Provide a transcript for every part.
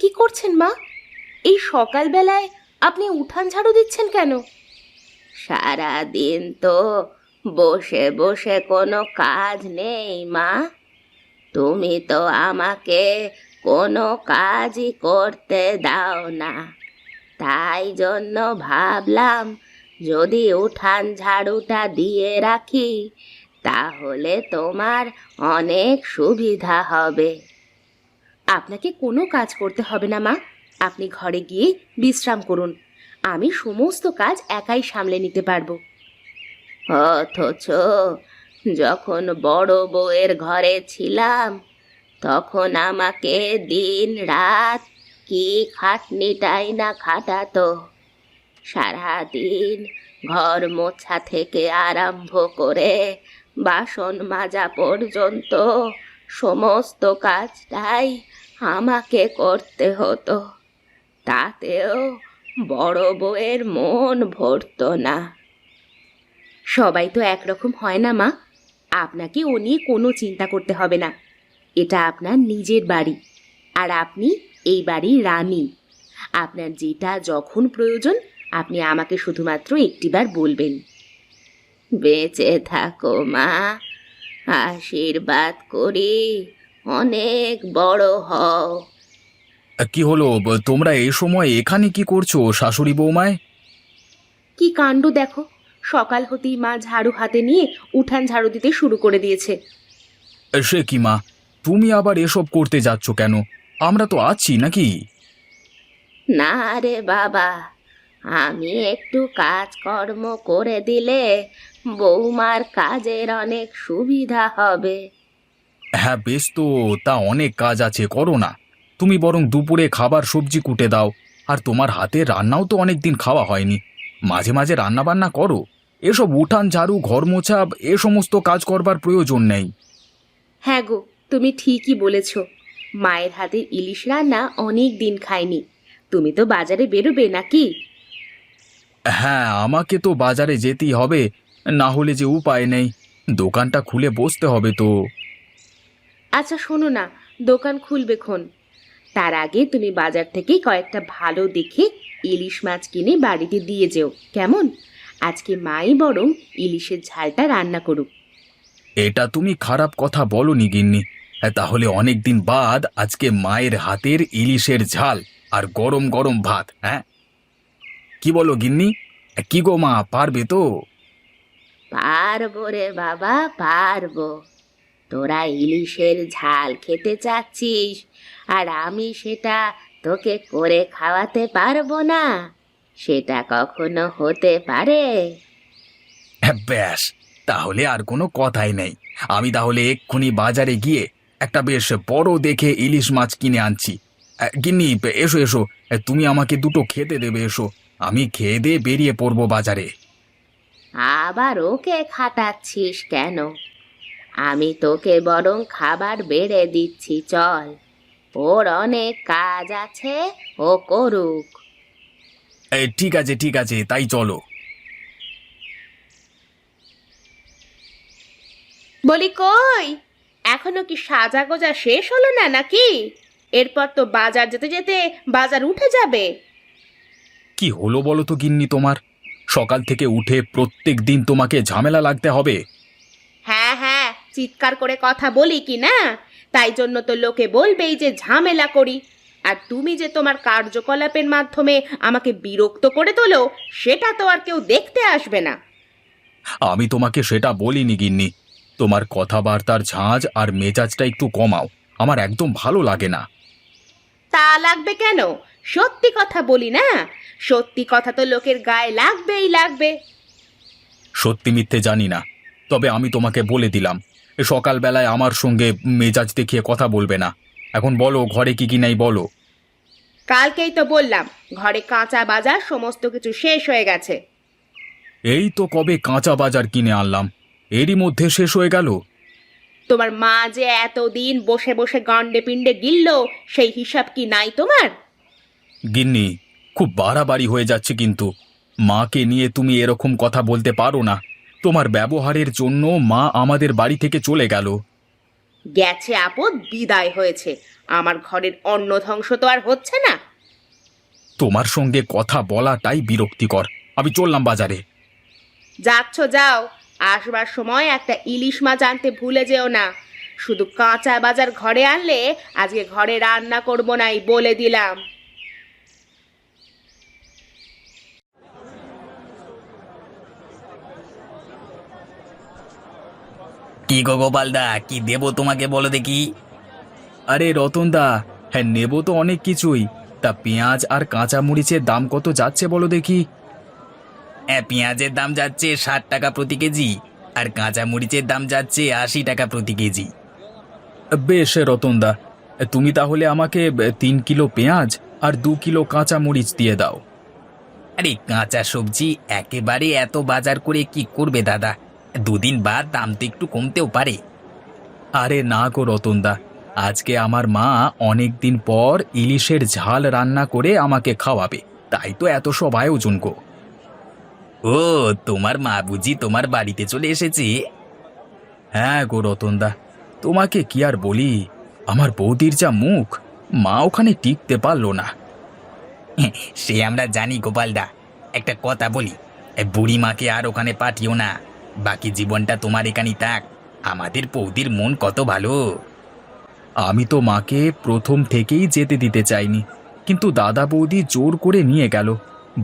কি করছেন মা? এই সকালবেলায় আপনি উঠান ঝাড়ু দিচ্ছেন কেন? সারা দিন তো বসে বসে কোনো কাজ নেই মা। তুমি তো আমাকে কোনো কাজই করতে দাও না, তাই জন্য ভাবলাম যদি উঠান ঝাড়ুটা দিয়ে রাখি তাহলে তোমার অনেক সুবিধা হবে। আপনাকে কোনো কাজ করতে হবে না মা, আপনি ঘরে গিয়ে বিশ্রাম করুন। আমি সমস্ত কাজ একাই সামলে নিতে পারবো। অথচ যখন বড় বউয়ের ঘরে ছিলাম তখন আমাকে দিন রাত কি খাটনিটাই না খাটাতো। সারাদিন ঘর মোছা থেকে আরম্ভ করে বাসন মাজা পর্যন্ত সমস্ত কাজটাই আমাকে করতে হতো। তাতেও বড় বউয়ের মন ভরতো না। সবাই তো একরকম হয় না মা, আপনাকে ও নিয়ে কোনো চিন্তা করতে হবে না। এটা আপনার নিজের বাড়ি, আর আপনি এই বাড়ির রানী। আপনার যেটা যখন প্রয়োজন আপনি আমাকে শুধুমাত্র একটিবার বলবেন। বেঁচে থাকো মা, আশীর্বাদ করি অনেক বড় হও। কি হলো? তোমরা এই সময় এখানে কি করছো শাশুড়ি বৌমায়? কি কাণ্ড দেখো, সকাল হতেই মা ঝাড়ু হাতে নিয়ে উঠান ঝাড়ু দিতে শুরু করে দিয়েছে। সে কি মা, তুমি আবার এসব করতে যাচ্ছ কেন? আমরা তো আছি নাকি? না রে বাবা, আমি একটু কাজকর্ম করে দিলে বৌমার কাজের অনেক সুবিধা হবে। হ্যাঁ বেশ, তো তা অনেক কাজ আছে, করো না। তুমি বরং দুপুরে খাবার সবজি কুটে দাও। আর তোমার হাতের রান্নাও তো অনেকদিন খাওয়া হয়নি, মাঝে মাঝে রান্না বান্না করো। এসব উঠান ঝাড়ু ঘর মোছা এ সমস্ত কাজ করবার প্রয়োজন নেই। হ্যাঁ গো, তুমি ঠিকই বলেছ। মায়ের হাতের ইলিশ রান্না অনেক দিন খাইনি। তুমি তো বাজারে বেরোবে নাকি? হ্যাঁ, আমাকে তো বাজারে যেতেই হবে, না হলে যে উপায় নেই। দোকানটা খুলে বসতে হবে তো। আচ্ছা শোনো না, দোকান খুলবে খন, তার আগে তুমি বাজার থেকে কয়েকটা ভালো দেখে ইলিশ মাছ কিনে বাড়িতে দিয়ে যেও, কেমন? আজকে মাই বরং ইলিশের ঝালটা রান্না করুক। এটা তুমি খারাপ কথা বলনি গিন্নি। তাহলে অনেক দিন বাদ আজকে মায়ের হাতের ইলিশের ঝাল আর গরম গরম ভাত। হ্যাঁ, কি বলো গিন্নি? কি গো মা, পারবে তো? পারবো রে বাবা, পারবো। তোরা ইলিশের ঝাল খেতে চাচ্ছিস আর আমি সেটা তোকে করে খাওয়াতে পারবো না? সেটা কখনো হতে পারে? ব্যাস, তাহলে আর কোনো কথাই নেই। আমি তাহলে এক্ষুনি বাজারে গিয়ে একটা বেশ বড় দেখে ইলিশ মাছ কিনে আনছি। গিন্নি, এসো এসো, তুমি আমাকে দুটো খেতে দেবে, এসো। আমি খেয়ে দিয়ে বেরিয়ে পড়বো বাজারে। আবার ওকে খাটাচ্ছিস কেন? আমি তোকে বরং খাবার বেড়ে দিচ্ছি, চল। ওর অনেক কাজ আছে, ও করুক। ঠিক আছে ঠিক আছে, তাই চলো। বলি কই, এখনো কি সাজা গোজা শেষ হলো না নাকি? এরপর তো বাজার যেতে যেতে বাজার উঠে যাবে। কি হলো বলো তো গিন্নি তোমার? সকাল থেকে উঠে প্রত্যেক দিন তোমাকে ঝামেলা লাগতে হবে? হ্যাঁ হ্যাঁ, চিৎকার করে কথা বলি কি না? তাই জন্য তো লোকে বলবেই যে ঝামেলা করি। আর তুমি যে তোমার কার্যকলাপের মাধ্যমে আমাকে বিরক্ত করে তোলো, সেটা তো আর কেউ দেখতে আসবে না। আমি তোমাকে সেটা বলিনি গিন্নি। তোমার কথাবার্তার ঝাঁজ আর মেজাজটা একটু কমাও, আমার একদম ভালো লাগে না। তা লাগবে কেন? সত্যি কথা বলি না, সত্যি কথা তো লোকের গায়ে লাগবেই লাগবে। সত্যি মিথ্যে জানি না, তবে আমি তোমাকে বলে দিলাম, সকালবেলায় আমার সঙ্গে মেজাজ দেখিয়ে কথা বলবে না। এখন বলো, ঘরে কি কি নাই বলো। কালকেই তো বললাম, ঘরে কাঁচা বাজার সমস্ত কিছু শেষ হয়ে গেছে। এই তো কবে কাঁচা বাজার কিনে আনলাম, এরই মধ্যে শেষ হয়ে গেল। তোমার মা যে এতদিন বসে বসে গন্ডে পিণ্ডে গিলল, সেই হিসাব কি নাই তোমার? গিন্নি, খুব বাড়াবাড়ি হয়ে যাচ্ছে কিন্তু। মাকে নিয়ে তুমি এরকম কথা বলতে পারো না। তোমার ব্যবহারের জন্য মা আমাদের বাড়ি থেকে চলে গেল। গেছে আপদ বিদায় হয়েছে, আমার ঘরের অন্ন ধ্বংস তো আর হচ্ছে না। তোমার সঙ্গে কথা বলাটাই বিরক্তিকর। আমি চললাম বাজারে। যাচ্ছ যাও, আসবার সময় একটা ইলিশ মাছ আনতে ভুলে যেও না। শুধু কাঁচা বাজার ঘরে আনলে আজকে ঘরে রান্না করবো নাই বলে দিলাম। কি গো গোপালদা, কি দেবো তোমাকে বলো দেখি? আরে রতনদা, হ্যাঁ নেব তো অনেক কিছুই। তা পেঁয়াজ আর কাঁচা মরিচের দাম কত যাচ্ছে বলো দেখি। হ্যাঁ, পেঁয়াজের দাম যাচ্ছে 60 টাকা প্রতি কেজি, আর কাঁচা মরিচের দাম যাচ্ছে 80 টাকা প্রতি কেজি। বেশ রতনদা, তুমি তাহলে আমাকে 3 কিলো পেঁয়াজ আর 2 কিলো কাঁচা মরিচ দিয়ে দাও। আরে কাঁচা সবজি একেবারে এত বাজার করে কি করবে দাদা? দুদিন বাদ দাম তো একটু কমতেও পারে। আরে না গো রতনদা, আজকে আমার মা অনেক দিন পর ইলিশের ঝাল রান্না করে আমাকে খাওয়াবে, তাই তো এত সব আয়োজন গো। ও, তোমার মা বুঝি তোমার বাড়িতে চলে এসেছে? হ্যাঁ গো রতনদা, তোমাকে কি আর বলি, আমার বৌদির যা মুখ, মা ওখানে টিকতে পারলো না। সে আমরা জানি গোপালদা। একটা কথা বলি, এই বুড়ি মাকে আর ওখানে পাঠিও না। বাকি জীবনটা তোমার এখানেই থাক। আমাদের বৌদির মন কত ভালো। আমি তো মাকে প্রথম থেকেই যেতে দিতে চাইনি, কিন্তু দাদা বৌদি জোর করে নিয়ে গেল।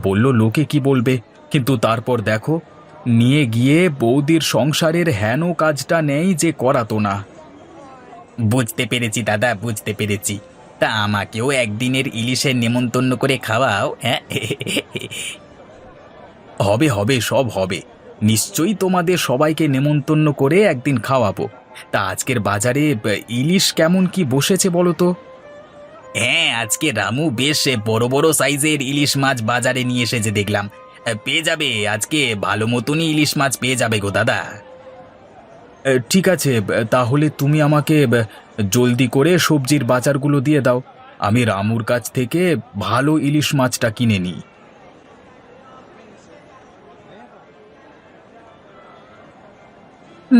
বলল লোকে কি বলবে, কিন্তু তারপর দেখো, নিয়ে গিয়ে বৌদির সংসারের হেন কাজটা নেই যে করাতো না। বুঝতে পেরেছি দাদা, বুঝতে পেরেছি। তা আমাকেও একদিনের ইলিশের নেমন্তন্ন করে খাওয়াও, হ্যাঁ? হবে হবে, সব হবে, নিশ্চয়ই তোমাদের সবাইকে নেমন্তন্ন করে একদিন খাওয়াবো। তা আজকের বাজারে ইলিশ কেমন কি বসেছে বলো তো? হ্যাঁ, আজকে রামু বেশ বড় বড় সাইজের ইলিশ মাছ বাজারে নিয়ে এসেছে দেখলাম। পেয়ে যাবে, আজকে ভালো মতনই ইলিশ মাছ পেয়ে যাবে গো দাদা। ঠিক আছে, তাহলে তুমি আমাকে জলদি করে সবজির বাজারগুলো দিয়ে দাও। আমি রামুর কাছ থেকে ভালো ইলিশ মাছটা কিনে নিই।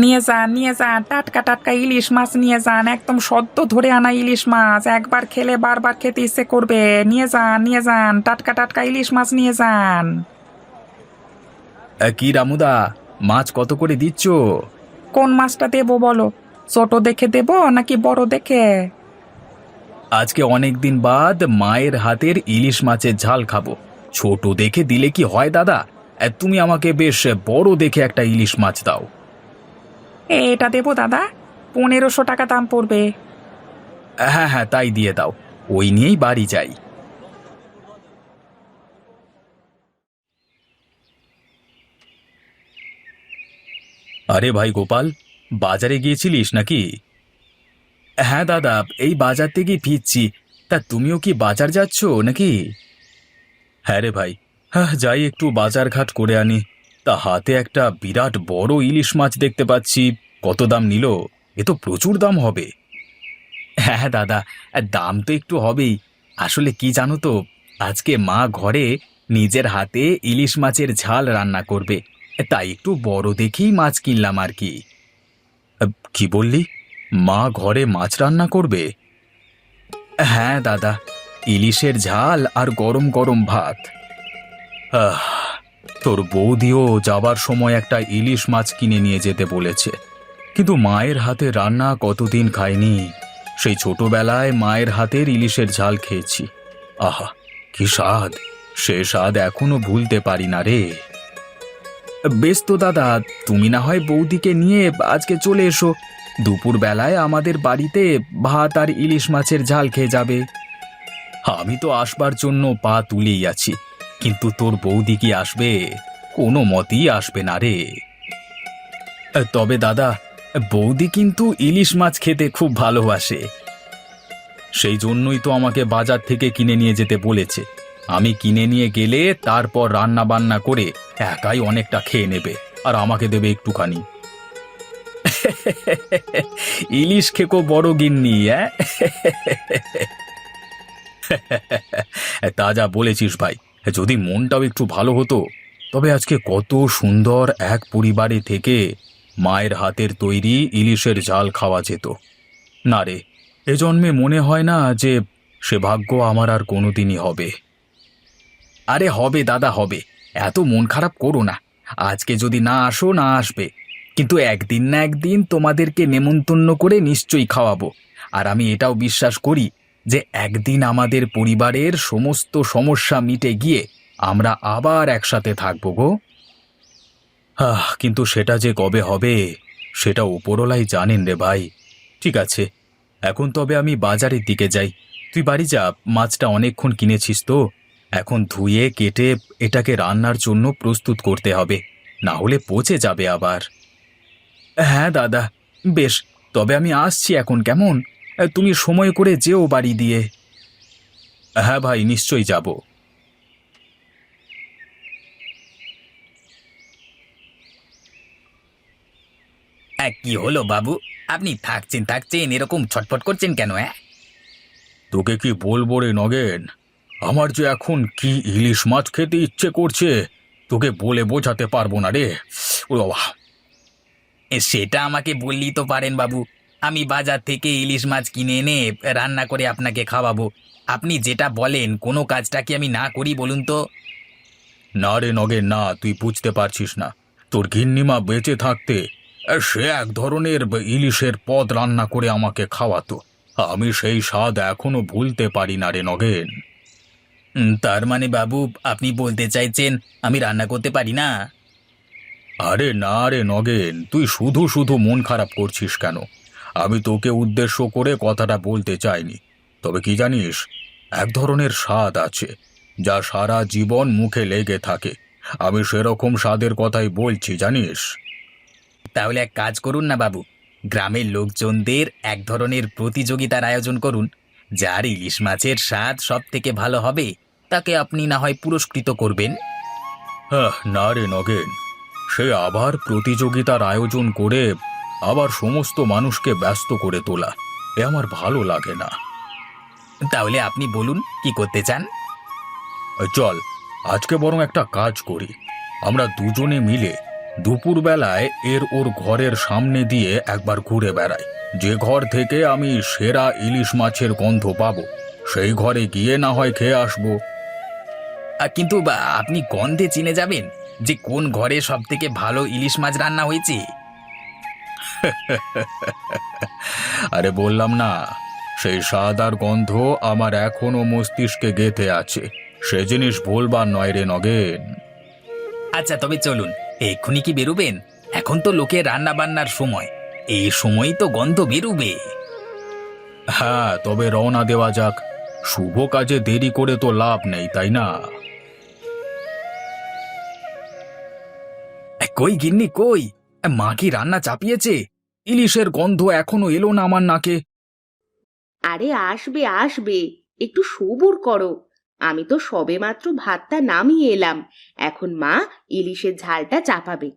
নিয়ে যান টাটকা টাটকা ইলিশ মাছ নিয়ে যান, একদম সদ্য ধরে আনা ইলিশ মাছ, একবার খেলে বারবার খেতে ইচ্ছে করবে। নিয়ে যান টাটকা টাটকা ইলিশ মাছ নিয়ে যান। কি রামুদা, মাছ কত করে দিচ্ছ? কোন মাছটা দেবো বলো? ছোট দেখে দেবো নাকি বড় দেখে? আজকে অনেক দিন বাদ মায়ের হাতের ইলিশ মাছের ঝাল খাবো, ছোট দেখে দিলে কি হয় দাদা? তুমি আমাকে বেশ বড় দেখে একটা ইলিশ মাছ দাও। এটা দেবো দাদা, 1500 টাকা দাম পড়বে। হ্যাঁ হ্যাঁ, তাই দিয়ে দাও, ওই নিয়েই বাড়ি যাই। আরে ভাই গোপাল, বাজারে গিয়েছিলিস নাকি? হ্যাঁ দাদা, এই বাজার থেকেই ফিরছি। তা তুমিও কি বাজার যাচ্ছ নাকি? হ্যাঁ রে ভাই, হ্যাঁ যাই একটু বাজার ঘাট করে আনি। তা হাতে একটা বিরাট বড় ইলিশ মাছ দেখতে পাচ্ছি, কত দাম নিল? এ তো প্রচুর দাম হবে। হ্যাঁ দাদা, দাম তো একটু হবেই। আসলে কি জানো তো, আজকে মা ঘরে নিজের হাতে ইলিশ মাছের ঝাল রান্না করবে, তাই একটু বড় দেখেই মাছ কিনলাম আর কি। কি বললি, মা ঘরে মাছ রান্না করবে? হ্যাঁ দাদা, ইলিশের ঝাল আর গরম গরম ভাত। আহ, তোর বৌদিও যাবার সময় একটা ইলিশ মাছ কিনে নিয়ে যেতে বলেছে, কিন্তু মায়ের হাতে রান্না কতদিন খাইনি। সেই ছোটবেলায় মায়ের হাতের ইলিশের ঝাল খেয়েছি, আহা কি স্বাদ! সে স্বাদ এখনো ভুলতে পারি না রে। বেশ তো দাদা, তুমি না হয় বৌদিকে নিয়ে আজকে চলে এসো, দুপুর বেলায় আমাদের বাড়িতে ভাত আর ইলিশ মাছের ঝাল খেয়ে যাবে। আমি তো আসবার জন্য পা তুলেই আছি, কিন্তু তোর বৌদি কি আসবে? কোনো মতেই আসবে না রে। তবে দাদা, বৌদি কিন্তু ইলিশ মাছ খেতে খুব ভালোবাসে, সেই জন্যই তো আমাকে বাজার থেকে কিনে নিয়ে যেতে বলেছে। আমি কিনে নিয়ে গেলে তারপর রান্না বান্না করে একাই অনেকটা খেয়ে নেবে, আর আমাকে দেবে একটুখানি। ইলিশ খেকো বড় গিন্নি, তা যা বলেছিস ভাই, যদি মনটাও একটু ভালো হতো, তবে আজকে কত সুন্দর এক পরিবারে থেকে মায়ের হাতের তৈরি ইলিশের ঝাল খাওয়া যেত। না রে, এ জন্মে মনে হয় না যে সে ভাগ্য আমার আর কোনোদিনই হবে। আরে হবে দাদা, হবে। এত মন খারাপ করো না। আজকে যদি না আসো, না আসবে, কিন্তু একদিন না একদিন তোমাদেরকে নেমন্তন্ন করে নিশ্চয়ই খাওয়াবো। আর আমি এটাও বিশ্বাস করি যে একদিন আমাদের পরিবারের সমস্ত সমস্যা মিটে গিয়ে আমরা আবার একসাথে থাকবো গো। কিন্তু সেটা যে কবে হবে সেটা উপরওয়ালাই জানেন রে ভাই। ঠিক আছে, এখন তবে আমি বাজারের দিকে যাই। তুই বাড়ি যা, মাছটা অনেকক্ষণ কিনেছিস তো। এখন ধুয়ে কেটে এটাকে রান্নার জন্য প্রস্তুত করতে হবে, না হলে পচে যাবে আবার। হ্যাঁ দাদা, বেশ, তবে আমি আসছি এখন, কেমন? তুমি সময় করে যেও বাড়ি দিয়ে। হ্যাঁ ভাই, নিশ্চয়ই যাব। কি হলো বাবু? আপনি থাকছেন থাকছেন এরকম ছটফট করছেন কেন? তোকে কি বলবো রে নগেন, আমার যে এখন কি ইলিশ মাছ খেতে ইচ্ছে করছে, তোকে বলে বোঝাতে পারবো না রে। ও বাবা! সেটা আমাকে বললেই তো পারেন বাবু। আমি বাজার থেকে ইলিশ মাছ কিনে এনে রান্না করে আপনাকে খাওয়াবো। আপনি যেটা বলেন কোনো কাজটা কি আমি না করি বলুন তো? না রে নগেন, না, তুই বুঝতে পারছিস না। তোর গিন্নিমা বেঁচে থাকতে সে এক ধরনের ইলিশের পদ রান্না করে আমাকে খাওয়াতো। আমি সেই স্বাদ এখনো ভুলতে পারি না রে নগেন। তার মানে বাবু আপনি বলতে চাইছেন আমি রান্না করতে পারি না? আরে না রে নগেন, তুই শুধু শুধু মন খারাপ করছিস কেন? আমি তোকে উদ্দেশ্য করে কথাটা বলতে চাইনি। তবে কি জানিস, এক ধরনের স্বাদ আছে যা সারা জীবন মুখে লেগে থাকে। আমি সেরকম স্বাদের কথাই বলছি, জানিস। তাহলে এক কাজ করুন না বাবু, গ্রামের লোকজনদের এক ধরনের প্রতিযোগিতার আয়োজন করুন। যার ইলিশ মাছের স্বাদ সব থেকে ভালো হবে তাকে আপনি না হয় পুরস্কৃত করবেন। হ্যাঁ, না রে নগেন, সে আবার প্রতিযোগিতার আয়োজন করে আবার সমস্ত মানুষকে ব্যস্ত করে তোলা, এ আমার ভালো লাগে না। তাহলে আপনি বলুন কি করতে চান? চল, আজকে বরং একটা কাজ করি। আমরা দুজনে মিলে দুপুরবেলায় ওর ঘরের সামনে দিয়ে একবার ঘুরে বেড়াই। যে ঘর থেকে আমি সেরা ইলিশ মাছের গন্ধ পাবো, সেই ঘরে গিয়ে না হয় খেয়ে আসবো। কিন্তু আপনি গন্ধে চিনে যাবেন যে কোন ঘরে সব থেকে ভালো ইলিশ মাছ রান্না হয়েছে? আরে বললাম না, সেই স্বাদ আর গন্ধ আমার এখনো মস্তিষ্কে গেঁথে আছে। সে জিনিস ভুলবার নয় রে নগেন। আচ্ছা তবে চলুন, এক্ষুনি কি বেরোবেন? এখন তো লোকের রান্না বান্নার সময়, এই সময়ই তো গন্ধ বেরোবে। হ্যাঁ, তবে রওনা দেওয়া যাক। শুভ কাজে দেরি করে তো লাভ নেই, তাই না? কই গিন্নি কই? মা কি রান্না চাপিয়েছে? ইলিশের গন্ধ এখনো এলো না আমার নাকে। আরে আসবে আসবে, একটু সবুর করো। আমি তো সবেমাত্র ভাতটা নামিয়ে এলাম, এখন মা ইলিশের ঝালটা চাপাবে।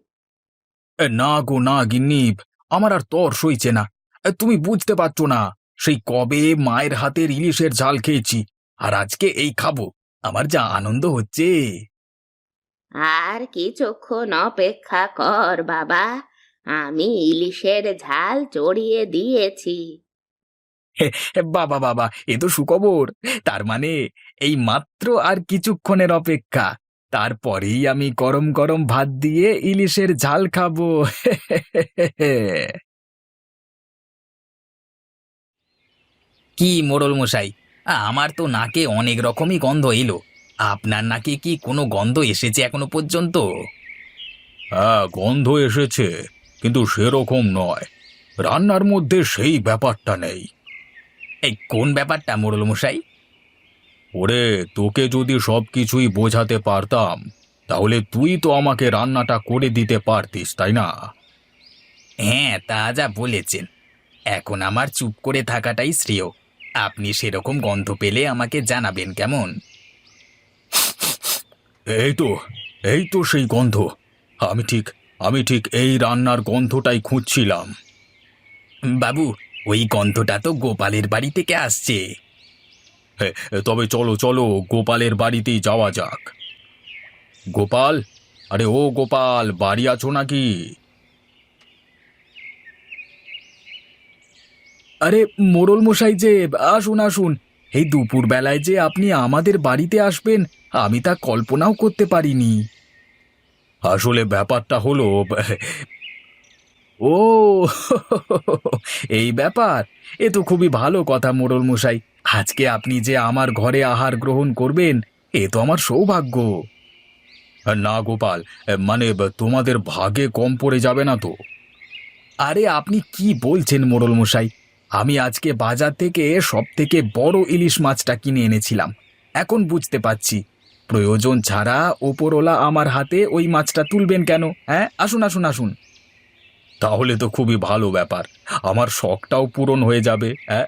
না গো না গিন্নি, আমার আর তর সইছে না। তুমি বুঝতে পারছো না, সেই কবে মায়ের হাতের ইলিশের ঝাল খেয়েছি, আর আজকে এই খাবো। আমার যা আনন্দ হচ্ছে! আর কিছুক্ষণ অপেক্ষা কর বাবা, আমি ইলিশের ঝাল চড়িয়ে দিয়েছি। বাবা বাবা, এ তো সুখবর। তার মানে এই মাত্র আর কিছুক্ষণের অপেক্ষা, তারপরেই আমি গরম গরম ভাত দিয়ে ইলিশের ঝাল খাবো। কি মোড়ল মশাই, আমার তো নাকে অনেক রকমই গন্ধ এলো। আপনার নাকে কি কোনো গন্ধ এসেছে এখনো পর্যন্ত? হ্যাঁ, গন্ধ এসেছে, কিন্তু সেরকম নয়। রান্নার মধ্যে সেই ব্যাপারটা নেই। এই কোন ব্যাপারটা মোড়ল মশাই? ওরে, তোকে যদি সবকিছুই বোঝাতে পারতাম, তাহলে তুই তো আমাকে রান্নাটা করে দিতে পারতিস, তাই না? হ্যাঁ, তা যা বলেছেন। এখন আমার চুপ করে থাকাটাই শ্রেয়। আপনি সেরকম গন্ধ পেলে আমাকে জানাবেন, কেমন? এই তো, এই তো সেই গন্ধ। আমি ঠিক এই রান্নার গন্ধটাই খুঁজছিলাম। বাবু, ওই গন্ধটা তো গোপালের বাড়ি থেকে আসছে। তবে চলো চলো, গোপালের বাড়িতেই যাওয়া যাক। গোপাল, আরে ও গোপাল, বাড়ি আছো নাকি? আরে মোড়ল মশাই যে, আসুন আসুন। এই দুপুর বেলায় যে আপনি আমাদের বাড়িতে আসবেন, আমি তা কল্পনাও করতে পারিনি। আসলে ব্যাপারটা হলো, ও এই ব্যাপার। এ তো খুবই ভালো কথা মোড়ল মশাই। আজকে আপনি যে আমার ঘরে আহার গ্রহণ করবেন, এ তো আমার সৌভাগ্য। না গোপাল, মানে তোমাদের ভাগে কম পড়ে যাবে না তো? আরে আপনি কি বলছেন মোড়ল মশাই? আমি আজকে বাজার থেকে সব থেকে বড় ইলিশ মাছটা কিনে এনেছিলাম। এখন বুঝতে পারছি প্রয়োজন ছাড়া ওপরওয়ালা আমার হাতে ওই মাছটা তুলবেন কেন। হ্যাঁ, আসুন আসুন আসুন। তাহলে তো খুবই ভালো ব্যাপার, আমার শখটাও পূরণ হয়ে যাবে। হ্যাঁ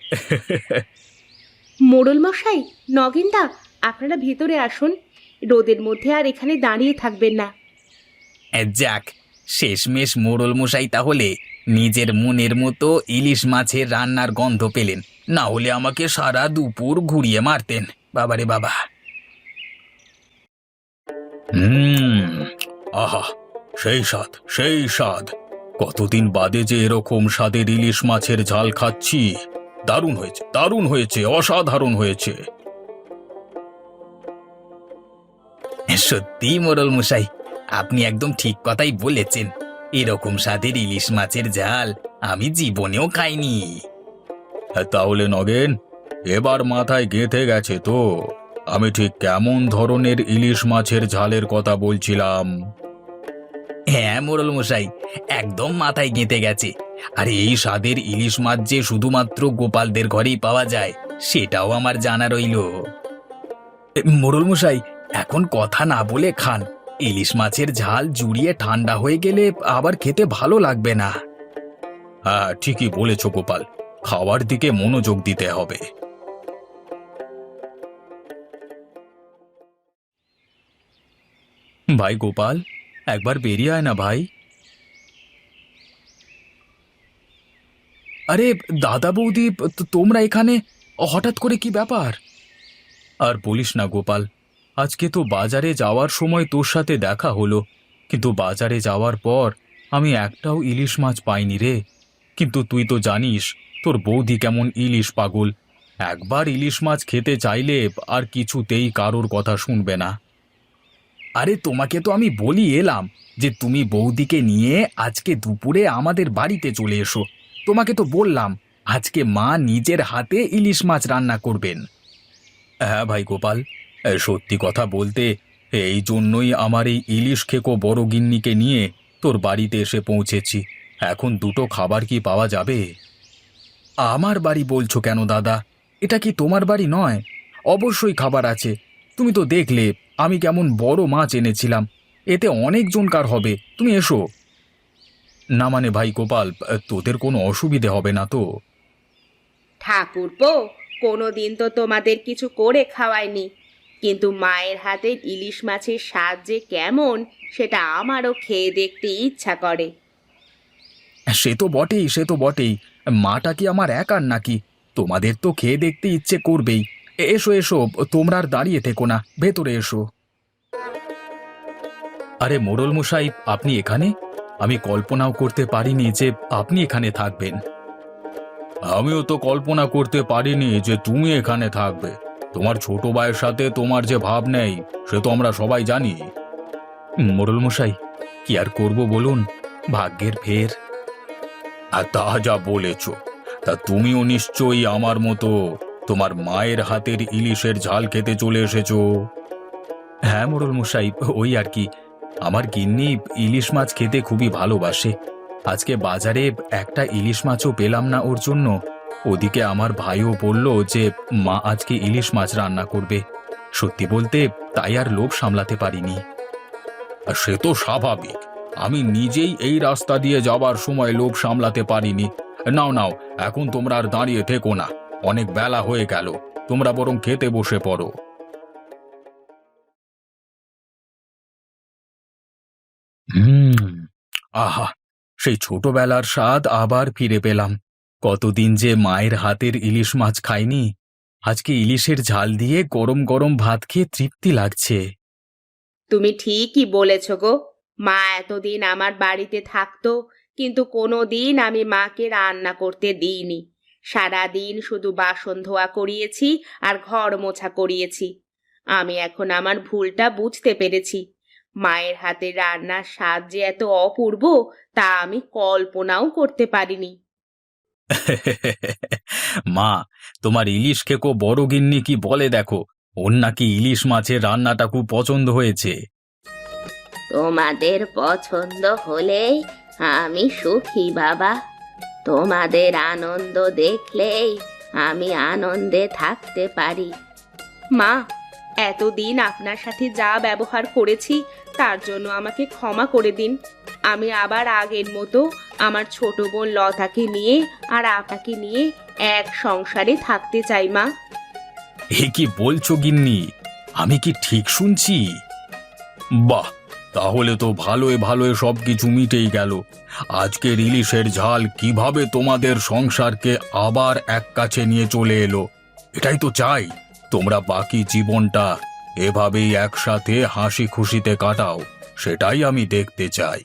মোড়ল মশাই, নগেনদা, আপনারা ভেতরে আসুন। রোদের মধ্যে আর এখানে দাঁড়িয়ে থাকবেন না। যাক, শেষমেশ মোড়ল মশাই তাহলে নিজের মনের মতো ইলিশ মাছের রান্নার গন্ধ পেলেন, না হলে আমাকে সারা দুপুর ঘুরিয়ে মারতেন। বাবারে বাবা। হুম, আহা, সেই স্বাদ সেই স্বাদ। কতদিন বাদে যে এরকম স্বাদের ইলিশ মাছের ঝাল খাচ্ছি। দারুণ হয়েছে, দারুণ হয়েছে, অসাধারণ হয়েছে। সত্যি মোড়ল মশাই, আপনি একদম ঠিক কথাই বলেছেন। এরকম স্বাদের ইলিশ মাছের ঝাল আমি জীবনেও খাইনি। তাহলে নগেন, এবার মাথায় গেঁথে গেছে তো আমি ঠিক কেমন ধরনের ইলিশ মাছের ঝালের কথা বলছিলাম? হ্যাঁ মোড়ল মশাই, একদম মাথায় গেঁথে গেছে। আর এই স্বাদের ইলিশ মাছ যে শুধুমাত্র গোপালদের ঘরেই পাওয়া যায়, সেটাও আমার জানা রইল। মোড়ল মশাই, এখন কথা না বলে খান। ইলিশ মাছের ঝাল জুড়িয়ে ঠান্ডা হয়ে গেলে আবার খেতে ভালো লাগবে না। হ্যাঁ, ঠিকই বলেছ গোপাল, খাওয়ার দিকে মনোযোগ দিতে হবে। ভাই গোপাল, একবার বেরিয়ে আয় না ভাই। আরে দাদা বৌদি, তোমরা এখানে হঠাৎ করে কি ব্যাপার? আর বলিস না গোপাল, আজকে তো বাজারে যাওয়ার সময় তোর সাথে দেখা হলো, কিন্তু বাজারে যাওয়ার পর আমি একটাও ইলিশ মাছ পাইনি রে। কিন্তু তুই তো জানিস তোর বৌদি কেমন ইলিশ পাগল। একবার ইলিশ মাছ খেতে চাইলে আর কিছুতেই কারোর কথা শুনবে না। আরে তোমাকে তো আমি বলি এলাম যে তুমি বৌদিকে নিয়ে আজকে দুপুরে আমাদের বাড়িতে চলে এসো। তোমাকে তো বললাম আজকে মা নিজের হাতে ইলিশ মাছ রান্না করবেন। হ্যাঁ ভাই গোপাল, সত্যি কথা বলতে এই জন্যই আমার এই ইলিশ খেকো বড় গিন্নিকে নিয়ে তোর বাড়িতে এসে পৌঁছেছি। এখন দুটো খাবার কি পাওয়া যাবে? আমার বাড়ি বলছো কেন দাদা? এটা কি তোমার বাড়ি নয়? অবশ্যই খাবার আছে। তুমি তো দেখলে আমি কেমন বড় মাছ এনেছিলাম, এতে অনেকজনকার হবে। তুমি এসো। না মানে ভাই গোপাল, তোদের কোনো অসুবিধে হবে না তো? ঠাকুরপো, কোনোদিন তো তোমাদের কিছু করে খাওয়ায়নি, কিন্তু মায়ের হাতের ইলিশ মাছের স্বাদ যে কেমন সেটা আমারও খেয়ে দেখতে ইচ্ছা করে। সে তো বটেই, সে তো বটেই। মাটা কি আমার একার নাকি? তোমাদের তো খেয়ে দেখতে ইচ্ছে করবেই। এসো এসো, তোমরা আর দাঁড়িয়ে থেকো না, ভেতরে এসো। আরে মোড়ল মশাই, আপনি এখানে? আমি কল্পনাও করতে পারিনি যে আপনি এখানে থাকবেন। আমিও তো কল্পনা করতে পারিনি যে তুমি এখানে থাকবে। তোমার ছোট ভাইয়ের সাথে তোমার যে ভাব নেই সে তো আমরা সবাই জানি। মোড়ল মশাই, কি আর করব বলুন, ভাগ্যের ফের। আর তা যা বলেছ, তা তুমিও নিশ্চয়ই আমার মতো তোমার মায়ের হাতের ইলিশের ঝাল খেতে চলে এসেছো। হ্যাঁ মোড়ল মশাই, ওই আর কি। আমার গিন্নি ইলিশ মাছ খেতে খুবই ভালোবাসে। আজকে বাজারে একটা ইলিশ মাছও পেলাম না ওর জন্য। ওদিকে আমার ভাইও বলল যে মা আজকে ইলিশ মাছ রান্না করবে। সত্যি বলতে তাই আর লোভ সামলাতে পারিনি। আর সে তো স্বাভাবিক, আমি নিজেই এই রাস্তা দিয়ে যাবার সময় লোভ সামলাতে পারিনি। নাও নাও, এখন তোমরা আর দাঁড়িয়ে থেকো না, অনেক বেলা হয়ে গেল। তোমরা বরং খেতে বসে পড়ো। হুম, আহা, সেই ছোটবেলার স্বাদ আবার ফিরে পেলাম। কতদিন যে মায়ের হাতের ইলিশ মাছ খাইনি। আজকে ইলিশের ঝাল দিয়ে গরম গরম ভাত খেয়ে তৃপ্তি লাগছে। তুমি ঠিকই বলেছ গো। মা এতদিন আমার বাড়িতে থাকতো, কিন্তু কোনো দিন আমি মাকে রান্না করতে দিইনি। সারাদিন শুধু বাসন ধোয়া করিয়েছি আর ঘর মোছা করিয়েছি। আমি এখন আমার ভুলটা বুঝতে পেরেছি। মায়ের হাতে রান্নার স্বাদ যে এত অপূর্ব তা আমি কল্পনাও করতে পারিনি। মা, তোমার ইলিশ খেকো বড় গিন্নি কি বলে দেখো, ওর নাকি ইলিশ মাছের রান্নাটা খুব পছন্দ হয়েছে। তোমাদের পছন্দ হলেই আমি সুখী বাবা। তোমাদের আনন্দ দেখলেই আমি আনন্দে থাকতে পারি। মা, এতদিন আপনার সাথে যা ব্যবহার করেছি তার জন্য আমাকে ক্ষমা করে দিন। আমি আবার আগের মতো আমার ছোট বোন লতাকে নিয়ে আর আপনাকে নিয়ে এক সংসারে থাকতে চাই মা। এ কি বলছো গিন্নি, আমি কি ঠিক শুনছি? বাহ, তাহলে তো ভালোই ভালোই সব কিছু মিটেই গেল। আজকের ইলিশের ঝাল কিভাবে তোমাদের সংসারকে আবার এক কাছে নিয়ে চলে এলো। এটাই তো চাই, তোমরা বাকি জীবনটা এভাবেই একসাথে হাসি খুশিতে কাটাও, সেটাই আমি দেখতে চাই।